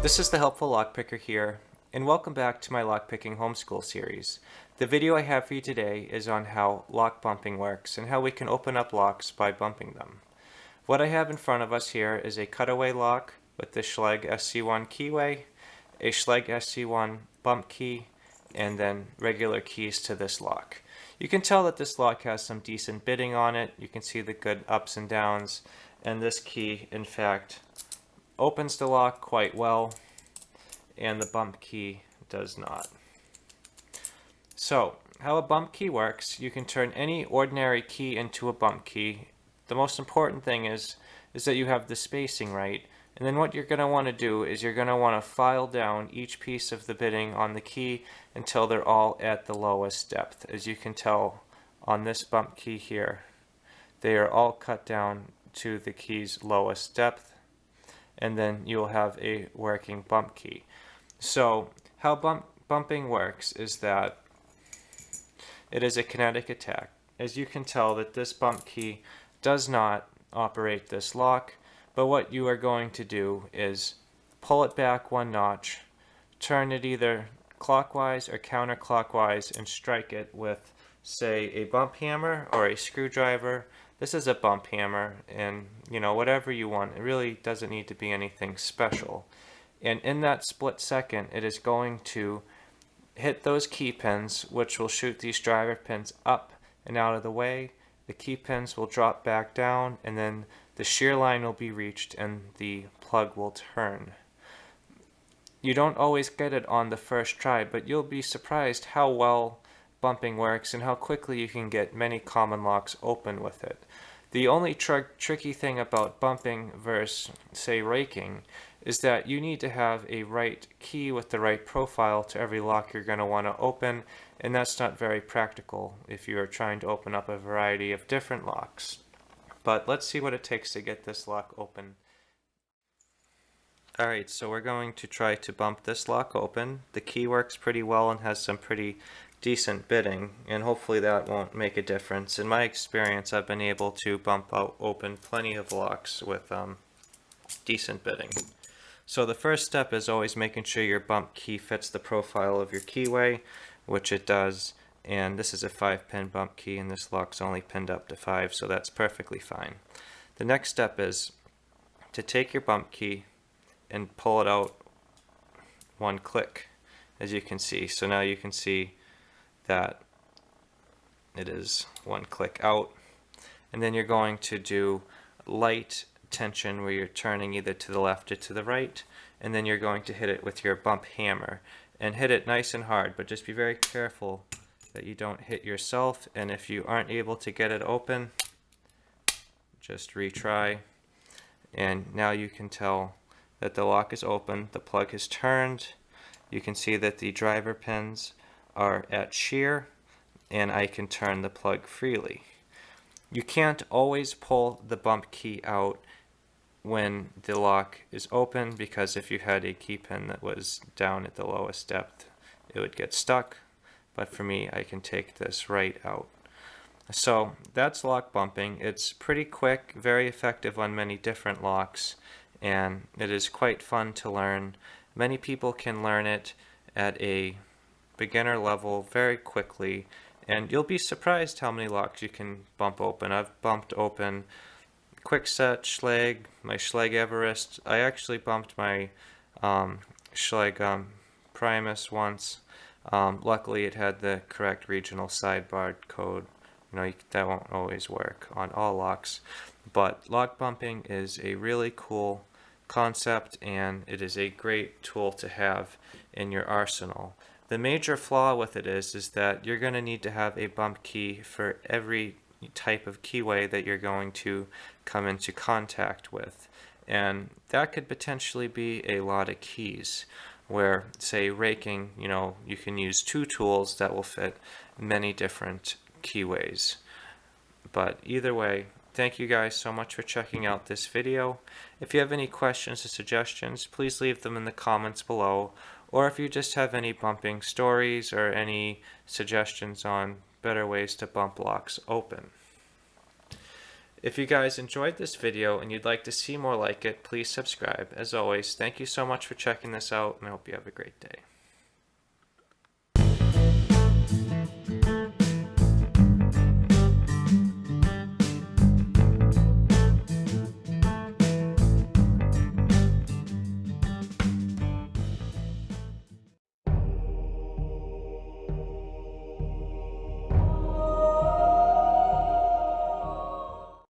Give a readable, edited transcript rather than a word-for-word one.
This is the Helpful Lockpicker here, and welcome back to my lockpicking homeschool series. The video I have for you today is on how lock bumping works and how we can open up locks by bumping them. What I have in front of us here is a cutaway lock with the Schlage SC1 keyway, a Schlage SC1 bump key, and then regular keys to this lock. You can tell that this lock has some decent bitting on it. You can see the good ups and downs, and this key, in fact, opens the lock quite well, and the bump key does not. So, how a bump key works, you can turn any ordinary key into a bump key. The most important thing is that you have the spacing right, and then what you're going to want to do is you're going to want to file down each piece of the bitting on the key until they're all at the lowest depth. As you can tell on this bump key here, they are all cut down to the key's lowest depth, and then you'll have a working bump key. So how bumping works is that it is a kinetic attack. As you can tell that this bump key does not operate this lock, but what you are going to do is pull it back one notch, turn it either clockwise or counterclockwise, and strike it with, say, a bump hammer or a screwdriver. This is a bump hammer, and whatever you want. It really doesn't need to be anything special. And in that split second, it is going to hit those key pins, which will shoot these driver pins up and out of the way. The key pins will drop back down, and then the shear line will be reached and the plug will turn. You don't always get it on the first try, but you'll be surprised how well bumping works and how quickly you can get many common locks open with it. The only tricky thing about bumping versus, say, raking is that you need to have a right key with the right profile to every lock you're going to want to open, and that's not very practical if you are trying to open up a variety of different locks. But let's see what it takes to get this lock open. Alright, so we're going to try to bump this lock open. The key works pretty well and has some pretty decent bitting, and hopefully that won't make a difference. In my experience, I've been able to bump open plenty of locks with decent bitting. So the first step is always making sure your bump key fits the profile of your keyway, which it does, and this is a 5-pin bump key, and this lock's only pinned up to 5, so that's perfectly fine. The next step is to take your bump key and pull it out one click, as you can see. So now you can see that it is one click out, and then you're going to do light tension where you're turning either to the left or to the right, and then you're going to hit it with your bump hammer and hit it nice and hard, but just be very careful that you don't hit yourself, and if you aren't able to get it open, just retry. And now you can tell that the lock is open, the plug has turned, you can see that the driver pins are at shear, and I can turn the plug freely. You can't always pull the bump key out when the lock is open, because if you had a key pin that was down at the lowest depth, it would get stuck. But for me, I can take this right out. So that's lock bumping. It's pretty quick, very effective on many different locks, and it is quite fun to learn. Many people can learn it at a beginner level very quickly, and you'll be surprised how many locks you can bump open. I've bumped open Quickset, Schlage, my Schlage Everest. I actually bumped my Schlage Primus once. Luckily it had the correct regional sidebar code. That won't always work on all locks, but lock bumping is a really cool concept, and it is a great tool to have in your arsenal. The major flaw with it is that you're going to need to have a bump key for every type of keyway that you're going to come into contact with, and that could potentially be a lot of keys. Where, say, raking, you can use 2 tools that will fit many different keyways. But either way, thank you guys so much for checking out this video. If you have any questions or suggestions, please leave them in the comments below, or if you just have any bumping stories or any suggestions on better ways to bump locks open. If you guys enjoyed this video and you'd like to see more like it, please subscribe. As always, thank you so much for checking this out, and I hope you have a great day.